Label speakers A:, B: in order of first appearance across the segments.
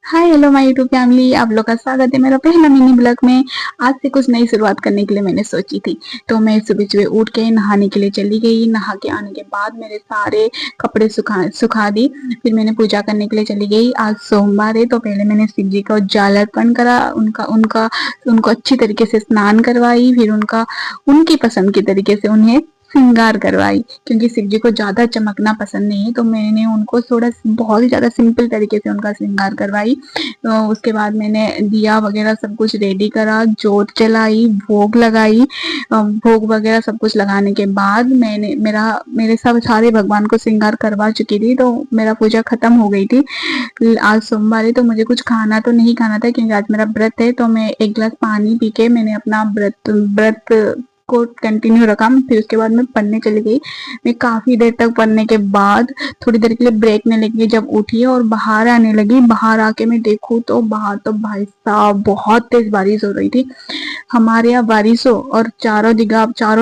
A: Hi hello my YouTube family, आप लोग का स्वागत है मेरा पहला मिनी ब्लॉग में। आज से कुछ नई शुरुआत करने के लिए मैंने सोची थी। तो मैं सुबह सुबह उठ के नहाने के लिए चली गई। नहा के आने के बाद मेरे सारे कपड़े सुखा दी। फिर मैंने पूजा करने के लिए चली गई। आज सोमवार है तो पहले मैंने शिव जी का उजाला अर्पण करा। उनका उनका उनको अच्छी तरीके से स्नान करवाई। फिर उनकी पसंद के तरीके से उन्हें श्रृंगार करवाई, क्योंकि शिव जी को ज्यादा चमकना पसंद नहीं है। तो मैंने उनको थोड़ा बहुत ही ज्यादा सिंपल तरीके से उनका श्रृंगार करवाई। तो उसके बाद मैंने दिया वगैरह सब कुछ रेडी करा, जोत जलाई, भोग लगाई। भोग वगैरह सब कुछ लगाने के बाद मैंने मेरे सब सारे भगवान को श्रृंगार करवा चुकी थी। तो मेरा पूजा खत्म हो गई थी। आज सोमवार है तो मुझे कुछ खाना तो नहीं खाना था, क्योंकि आज मेरा व्रत है। तो मैं एक गिलास पानी पी के मैंने अपना व्रत व्रत को कंटिन्यू रखा। फिर उसके बाद मैं पढ़ने चली गई। मैं काफी देर तक पढ़ने के बाद थोड़ी देर के लिए ब्रेक ने लगी, जब उठी और बाहर आने लगी। बाहर आके मैं देखूं तो बाहर तो भाई साहब बहुत तेज बारिश हो रही थी। हमारे यहाँ बारिश हो और चारों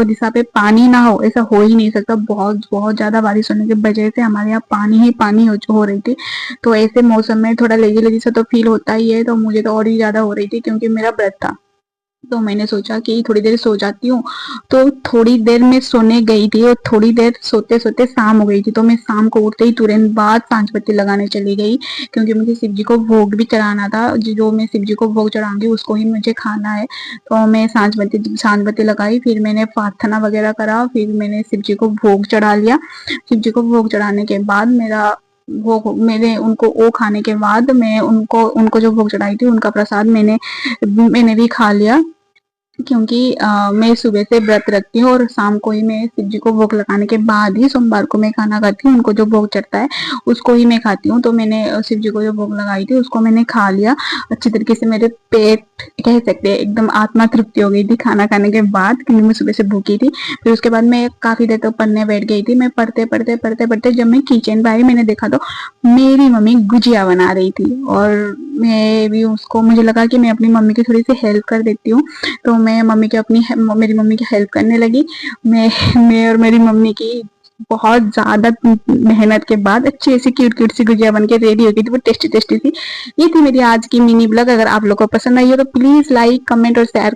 A: दिशा पे पानी ना हो, ऐसा हो ही नहीं सकता। बहुत बहुत ज्यादा बारिश होने की वजह से हमारे यहाँ पानी ही पानी हो रही थी। तो ऐसे मौसम में थोड़ा लेजी लेजी सा तो फील होता ही है। तो मुझे तो और ही ज्यादा हो रही थी, क्योंकि मेरा व्रत था। तो मैंने सोचा कि थोड़ी देर सो जाती हूँ। तो थोड़ी देर मैं सोने गई थी और थोड़ी देर सोते सोते शाम हो गई थी। तो मैं शाम को उठते ही तुरंत बाद सांझ बत्ती लगाने चली गई, क्योंकि मुझे शिव जी को भोग भी चढ़ाना था। जो मैं शिव जी को भोग चढ़ाऊंगी उसको ही मुझे खाना है। तो मैं सांझ बत्ती लगाई, फिर मैंने प्रार्थना वगैरह करा, फिर मैंने शिव जी को भोग चढ़ा लिया। शिव जी को भोग चढ़ाने के बाद वो मेरे उनको वो खाने के बाद मैं उनको उनको जो भोग चढ़ाई थी उनका प्रसाद मैंने भी खा लिया। क्योंकि मैं सुबह से व्रत रखती हूँ और शाम को ही मैं शिव जी को भोग लगाने के बाद ही सोमवार को मैं खाना खाती हूँ। उनको जो भोग चढ़ता है उसको ही मैं खाती हूँ। तो मैंने शिव जी को जो भोग लगाई थी उसको मैंने खा लिया अच्छी तरीके से। मेरे पेट कह सकते हैं एकदम आत्मा तृप्ति हो गई थी खाना खाने के बाद, क्योंकि मैं सुबह से भूखी थी। फिर उसके बाद मैं काफी देर तक पढ़ने बैठ गई थी। मैं पढ़ते पढ़ते पढ़ते पढ़ते जब मैं किचन पे आई मैंने देखा तो मेरी मम्मी गुजिया बना रही थी। और मैं भी उसको मुझे लगा कि मैं अपनी मम्मी की थोड़ी सी हेल्प कर देती हूँ। तो मैं मेरी मम्मी की हेल्प करने लगी। मैं मैं और मेरी मम्मी की बहुत ज्यादा मेहनत के बाद अच्छी ऐसी क्यूट क्यूट सी गुजिया बन के रेडी हो गई थी। वो टेस्टी टेस्टी थी। ये थी मेरी आज की मिनी ब्लॉग। अगर आप लोगों को पसंद आई हो तो प्लीज लाइक कमेंट और शेयर